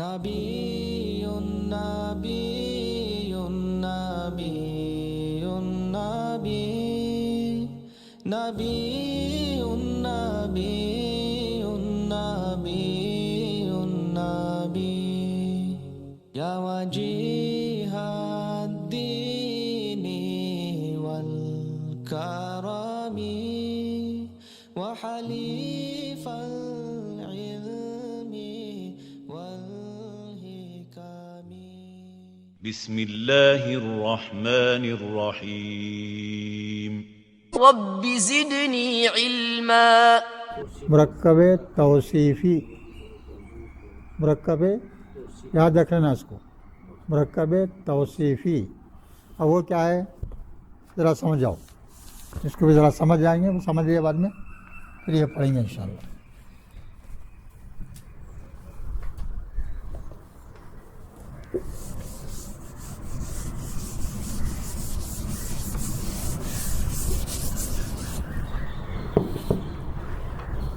نبي نبي نبي نبي نبي نبي نبي نبي يا وجيه الدين والكرم وحليف العلم والحكم. بسم الله الرحمن الرحيم. رب زدني علما. مرکب توصیفی، مرکب یاد رکھ لینا اس کو، مرکب توصیفی. اب وہ کیا ہے ذرا سمجھ جاؤ، اس کو بھی ذرا سمجھ جائیں گے، وہ سمجھ لیے بعد میں پھر یہ پڑھیں گے انشاءاللہ.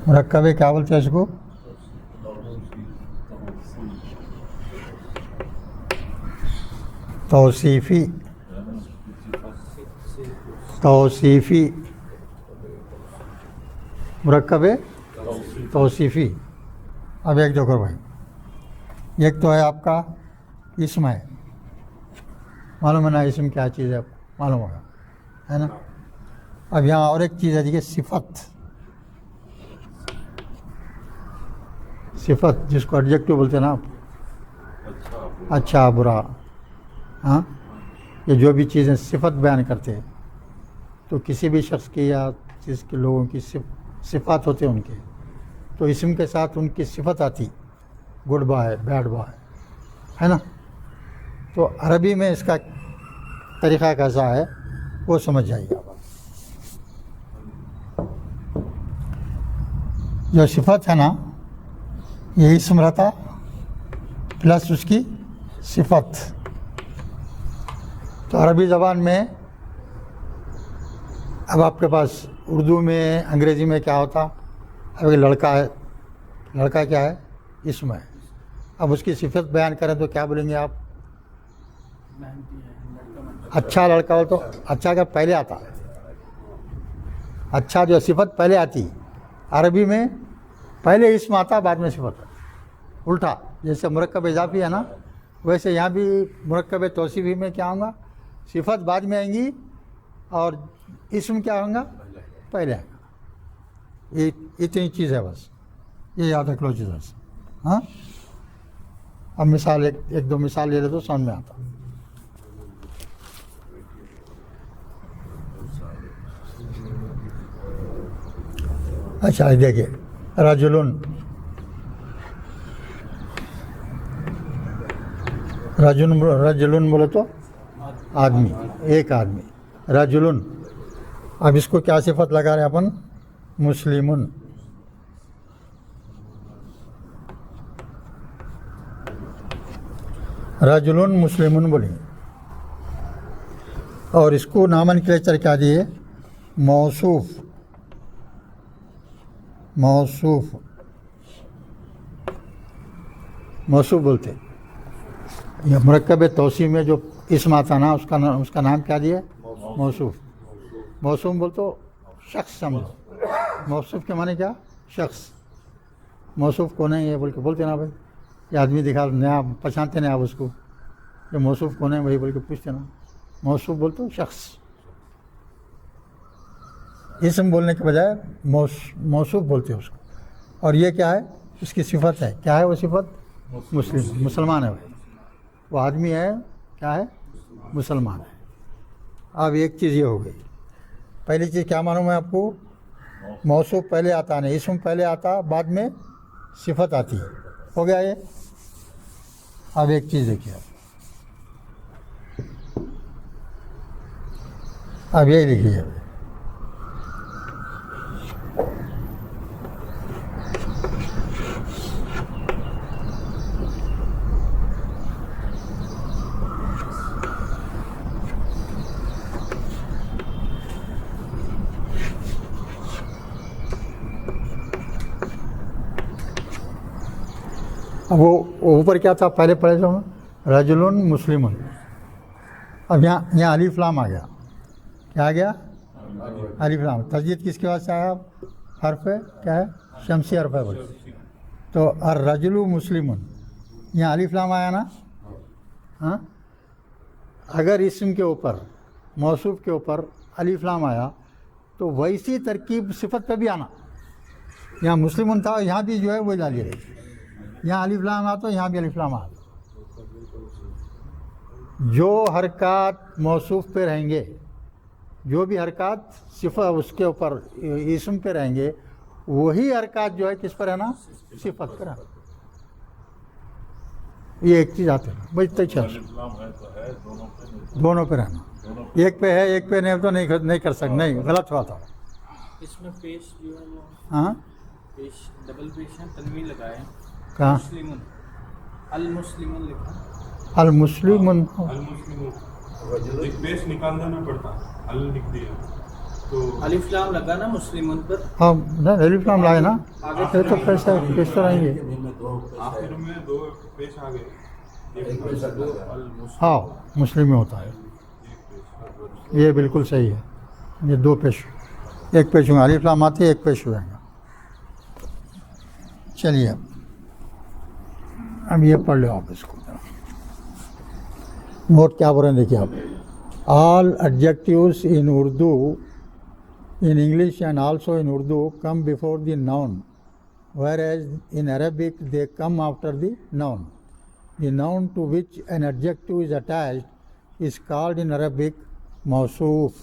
مرکب کیا بولتے ہیں اس کو؟ توصیفی. توصیفی مرکب توصیفی. اب ایک دیکھو بھائی، ایک تو ہے آپ کا اسم ہے، معلوم ہے نا اسم کیا چیز ہے، معلوم ہوگا ہے نا. اب یہاں اور ایک چیز ہے دیکھیے، صفت. صفت جس کو ایڈجیکٹو بولتے ہیں نا آپ، اچھا برا، ہاں یہ جو بھی چیزیں صفت بیان کرتے ہیں تو کسی بھی شخص کی یا چیز کے لوگوں کی صفات ہوتے ہیں ان کے، تو اسم کے ساتھ ان کی صفت آتی، گڈ بائے بیڈ بائے ہے نا. تو عربی میں اس کا طریقہ کیسا ہے وہ سمجھ جائیے. جو صفت ہے نا یہ اسم رہتا پلس اس کی صفت. تو عربی زبان میں اب آپ کے پاس اردو میں انگریزی میں کیا ہوتا، اب ایک لڑکا ہے، لڑکا کیا ہے؟ اسم ہے. اب اس کی صفت بیان کریں تو کیا بولیں گے آپ؟ اچھا لڑکا ہو تو اچھا کا پہلے آتا، اچھا جو صفت پہلے آتی. عربی میں پہلے اسم آتا بعد میں صفت. الٹا جیسے مرکب اضافی ہے نا، ویسے یہاں بھی مرکب توصیفی میں کیا ہوں گا، صفت بعد میں آئیں گی اور اسم کیا ہوں گا پہلے آئے گا. یہ اتنی چیز ہے بس، یہ یاد رکھ لو چیز بس. ہاں اب مثال ایک دو مثال لے لے تو سمجھ میں آتا. اچھا دیکھیے، رجلن، رجلن بولے تو آدمی، ایک آدمی. رجلن، اب اس کو کیا صفت لگا رہے ہیں اپن؟ مسلمن. رجلن مسلمن بولیں. اور اس کو نامنکلیچر کیا دیے؟ موصوف. موصوف، موصوف بولتے. یہ مرکب توصیف میں جو اسم آتا نا اس کا نام کیا دیا؟ موصوف. موصوف بول تو شخص سمجھو. موصوف کے معنی کیا؟ شخص. موصوف کون ہے یہ بول کے بولتے نا بھائی، یہ آدمی دکھا نیا پہچانتے نہیں آپ اس کو، جو موصوف کون ہے وہی بول کے پوچھتے نا. موصوف بول تو شخص. اسم بولنے کے بجائے موصوف بولتے ہیں اس کو. اور یہ کیا ہے؟ اس کی صفت ہے. کیا ہے وہ صفت؟ مسلمان ہے. وہ آدمی ہے کیا ہے؟ مسلمان ہے. اب ایک چیز یہ ہو گئی. پہلی چیز کیا معلوم ہے آپ کو؟ موصوف پہلے آتا نہیں، اسم پہلے آتا بعد میں صفت آتی ہے. ہو گیا یہ. اب ایک چیز دیکھیے، اب یہی لکھیے. اب وہ اوپر کیا تھا پہلے پڑھے جو رجلن مسلمن. اب یہاں الف لام آ گیا. کیا آ گیا؟ الف لام. تسجید کس کے واسطے سے آیا؟ حرف ہے کیا ہے؟ شمسی حرف ہے بولے تو الرجل مسلمن. یہاں الف لام آیا نا. ہاں اگر اسم کے اوپر موصوف کے اوپر الف لام آیا تو ویسی ترکیب صفت پہ بھی آنا. یہاں مسلمن تھا یہاں بھی جو ہے وہ ڈالی رہی. یہاں الف لام آ تو یہاں بھی الف لام آ. جو حرکات موصوف پہ رہیں گے جو بھی حرکات صفت اس کے اوپر اسم پہ رہیں گے وہی حرکات جو ہے کس پر رہنا؟ صفت پر رہنا. یہ ایک چیز آتے ہیں بجتے چل دونوں پہ رہنا. ایک پہ ہے ایک پہ نہیں تو نہیں کر سکتے. نہیں غلط ہوا تھا. اس میں پیش جو ہے وہ ہاں پیش ڈبل پیش ہے تنوین لگائے کہاں؟ مسلمن المسلمن لکھا. المسلمن ایک پیش نکالنا نہ پڑتا ال لکھ دیا تو الف لام لگا نا مسلمن پر. ہاں نہیں الف لام لائے نا. یہ تو پیسہ کس طرح رہیں گے. آخر میں دو پیش آ گئے. ہاں مسلم میں ہوتا ہے. یہ بالکل صحیح ہے. یہ دو پیش ایک پیش ہوگا. الف لام آتی ہے ایک پیش ہوئے گا. چلیے اب یہ پڑھ لو آپ اس کو. نوٹ کیا بول رہے ہیں دیکھیے آپ. آل ایڈجیکٹیوز ان Urdu in English and also in Urdu come before the noun, whereas in Arabic they come after the noun. The noun to which an adjective is attached is called in Arabic mawsoof.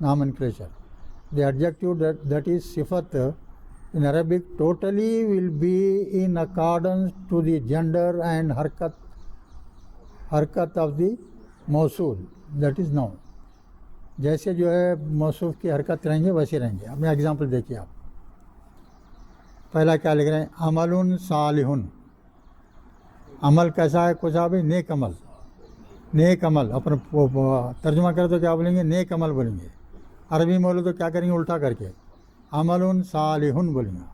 nomenclature. The adjective that is sifat in Arabic totally will be in accordance to the gender and harkat of the mawsool, that is noun. جیسے جو ہے موصوف کی حرکت رہیں گے ویسے رہیں گے. اب میں اگزامپل دیکھیے آپ. پہلا کیا لکھ رہے ہیں؟ عمل صالح. عمل کیسا ہے کچھ آپ نیک عمل. نیک عمل اپنا ترجمہ کرے تو کیا بولیں گے؟ نیک عمل بولیں گے. عربی میں بولے تو کیا کریں گے؟ الٹا کر کے عمل صالح بولیں گے.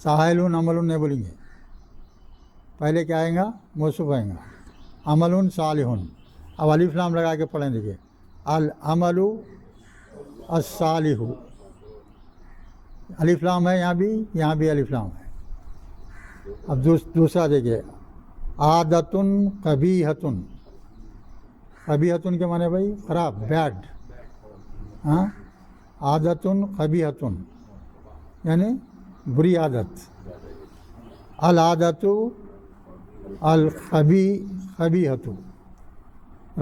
ساحل عمل نہیں بولیں گے. پہلے کیا آئیں گا؟ موصوف آئیں گا. عمل صالح. اب الف لام لگا کے پڑھیں. دیکھیے العمل الصالح. الف لام ہے یہاں بھی الف لام ہے. اب دوسرا دیکھیے عادت قبیحۃ. قبیحۃ کے معنی بھائی خراب بیڈ. ہاں عادت قبیحۃ یعنی بری عادت. العادت القبیحۃ.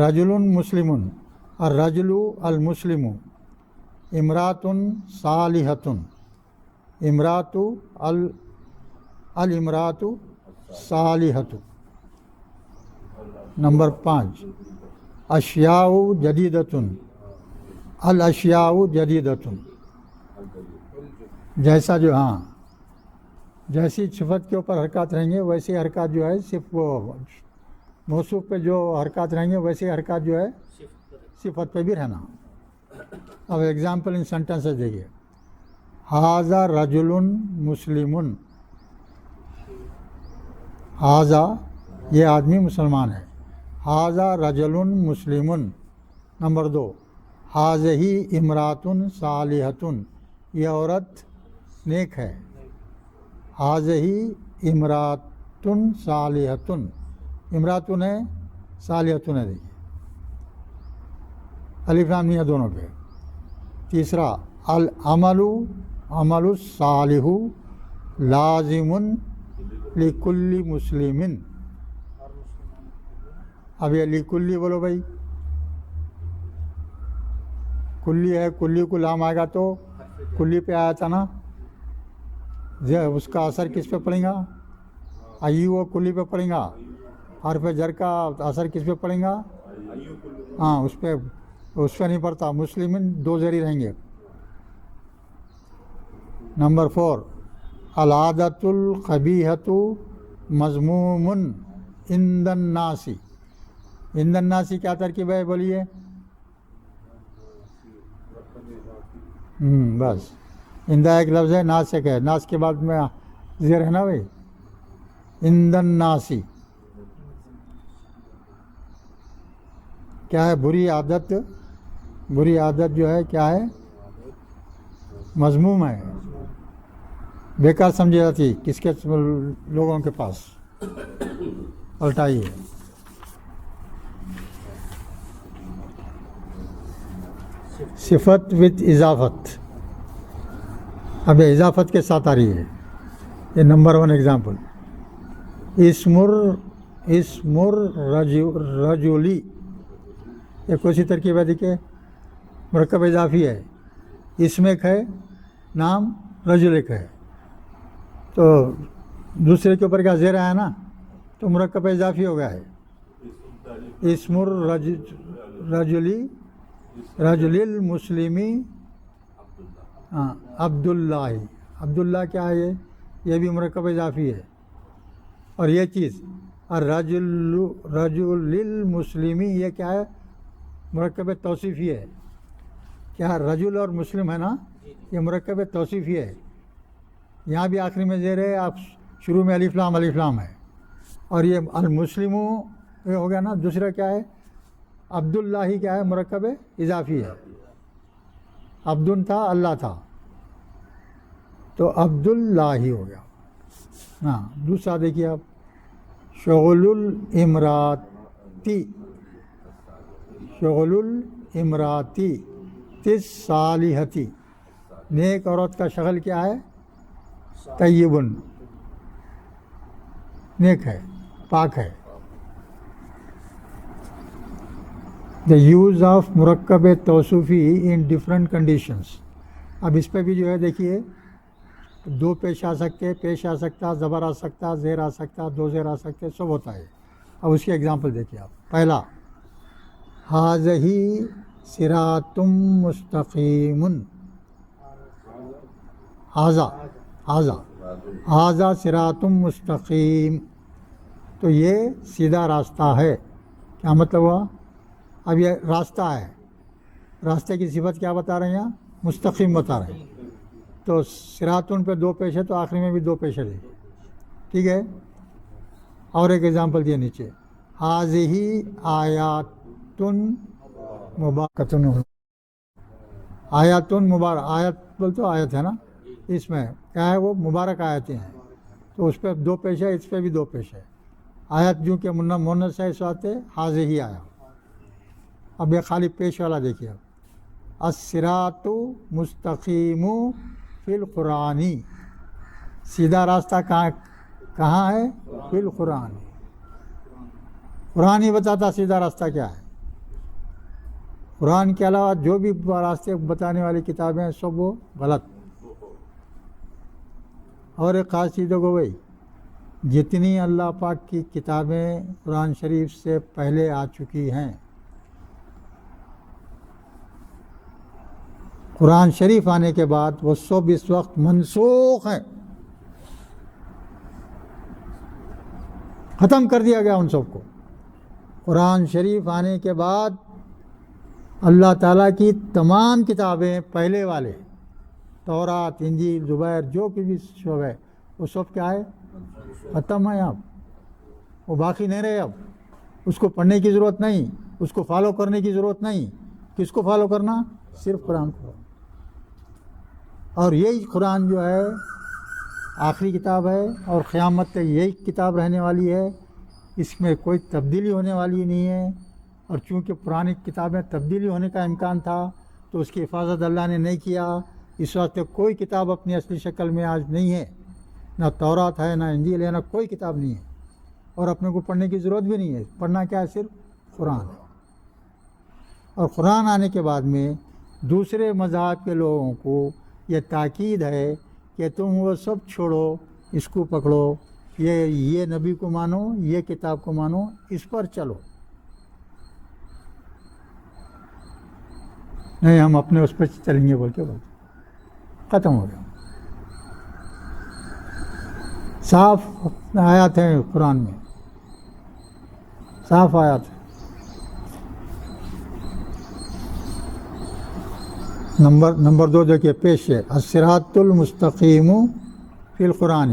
رجل مسلم. الرجل المسلم. امرات صالحۃ. امرات الامرات صالحۃ. نمبر 5 اشیاء جدیدۃ. الاشیاء جدیدۃ. جیسا جو جیسی صفت کے اوپر حرکات رہیں گے ویسی حرکات جو ہے صرف وہ موصوف پہ جو حرکات رہیں گے ویسی حرکات جو ہے صفت پہ بھی رہنا. اب ایگزامپل ان سینٹینسز دیکھیے. ھذا رجل مسلم. ھذا یہ آدمی مسلمان ہے. ھذا رجل مسلم. نمبر 2 ھذہ امرات صالحۃ. یہ عورت نیک ہے. ھذہ امرات صالحۃ. امراتن ہے صالحۃ ہے. دیکھیے الف لام نہیں ہے دونوں پہ. تیسرا العمل عمل الصالح لازم لکل مسلم. اب یہ لکلی بولو بھائی. کلی ہے کلی کو لام آئے گا تو کلی پہ آیا تھا نا. اس کا اثر کس پہ پڑیں گا؟ ایو کلی پہ پڑیں گا. حرف جر کا اثر کس پہ پڑیں گا؟ ہاں اس پہ نہیں پڑتا. مسلمین 2 زری رہیں گے. نمبر 4 العادت القبیحۃ مذموم عند الناس. عند الناس کیا ترکیب ہے بولیے؟ بس عندہ ایک لفظ ہے. ناس ایک ہے. ناس کے بعد میں زیر ہے نا بھائی. عند الناس کیا ہے؟ بری عادت. بری عادت جو ہے کیا ہے؟ مذموم ہے, بیکار سمجھی جاتی کس کے لوگوں کے پاس. الٹائیے. صفت وتھ اضافت. اب یہ اضافت کے ساتھ آ رہی ہے. یہ نمبر 1 ایگزامپل. اسمر رجولی, یہ کون سی ترکیب ہے؟ دیکھیے مرکب اضافی ہے. اسم ایک ہے, نام رجل ایک ہے, تو دوسرے کے اوپر کیا زیر آیا نا, تو مرکب اضافی ہو گیا ہے. اسمر رجلی رجل المسلمی عبداللہ. عبداللہ کیا ہے؟ یہ بھی مرکب اضافی ہے. اور یہ چیز رجل المسلمی یہ کیا ہے؟ مرکب توصیفی ہے. کیا رجل اور مسلم ہے نا, یہ مرکب توصیفی ہے. یہاں بھی آخری میں زیر ہے, آپ شروع میں الف لام ہے. اور یہ المسلم یہ ہو گیا نا. دوسرا کیا ہے؟ عبداللہ کیا ہے؟ مرکب اضافی ہے. عبدن تھا, اللہ تھا, تو عبداللہ ہو گیا. ہاں دوسرا دیکھیے آپ, شغل الامراتی. شغل الامراتی صالحتی. نیک عورت کا شغل کیا ہے؟ طیبن, نیک ہے, پاک ہے. دا یوز آف مرکب توصیفی ان ڈفرینٹ کنڈیشنس. اب اس پہ بھی جو ہے دیکھیے, دو پیش آ سکتے, پیش آ سکتا, زبر آ سکتا, زیر آ سکتا, دو زیر آ سکتے, سب ہوتا ہے. اب اس کی ایگزامپل دیکھیے آپ. پہلا, ھذہ صراط مستقیم. ھذا صراط مستقیم, تو یہ سیدھا راستہ ہے. کیا مطلب ہوا؟ اب یہ راستہ ہے, راستے کی صفت کیا بتا رہے ہیں یہاں؟ مستقیم بتا رہے ہیں. تو صراطن پہ دو پیش ہے, تو آخری میں بھی دو پیش ہے. ٹھیک ہے. اور ایک ایگزامپل دیا نیچے, ھذہ آیاتن مبارکۃ. آیاتن مبارک, آیت بول تو آیت ہے نا, اس میں کیا ہے؟ وہ مبارک آیتیں ہیں. تو اس پہ دو پیش ہے, اس پہ بھی دو پیش ہے. آیت جو کہ مونث ہے, اس واسطے ھذہ ہی آیا. اب یہ خالی پیش والا دیکھیے. الصراط مستقیم فی القرآن. سیدھا راستہ کہاں ہے؟ فی القرآن. قرآن ہی بتاتا سیدھا راستہ کیا ہے. قرآن کے علاوہ جو بھی راستے بتانے والی کتابیں ہیں سب وہ غلط. اور ایک خاص چیز کو بھائی, جتنی اللہ پاک کی کتابیں قرآن شریف سے پہلے آ چکی ہیں, قرآن شریف آنے کے بعد وہ سب اس وقت منسوخ ہیں, ختم کر دیا گیا ان سب کو. قرآن شریف آنے کے بعد اللہ تعالیٰ کی تمام کتابیں پہلے والے, تورات, انجیل, زبیر, جو بھی شعب ہے, وہ سب کیا ہے؟ ختم ہے. اب وہ باقی نہیں رہے. اب اس کو پڑھنے کی ضرورت نہیں, اس کو فالو کرنے کی ضرورت نہیں. کس کو فالو کرنا؟ صرف قرآن کو. اور یہی قرآن جو ہے آخری کتاب ہے, اور قیامت تک یہی کتاب رہنے والی ہے. اس میں کوئی تبدیلی ہونے والی نہیں ہے. اور چونکہ پرانی کتابیں تبدیلی ہونے کا امکان تھا, تو اس کی حفاظت اللہ نے نہیں کیا. اس واسطے کوئی کتاب اپنی اصلی شکل میں آج نہیں ہے. نہ تورات ہے, نہ انجیل ہے, نہ کوئی کتاب نہیں ہے. اور اپنے کو پڑھنے کی ضرورت بھی نہیں ہے. پڑھنا کیا ہے؟ صرف قرآن ہے. اور قرآن آنے کے بعد میں دوسرے مذہب کے لوگوں کو یہ تاکید ہے کہ تم وہ سب چھوڑو, اس کو پکڑو, یہ نبی کو مانو, یہ کتاب کو مانو, اس پر چلو. نہیں ہم اپنے اس پہ چلیں گے بول کے ختم ہو گیا. صاف آیات ہیں قرآن میں, صاف آیات ہیں. نمبر 2 دیکھیے پیش ہے, الصراط المستقیم فی القرآن.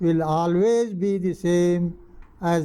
will always be the same as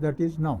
that is noun।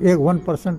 1%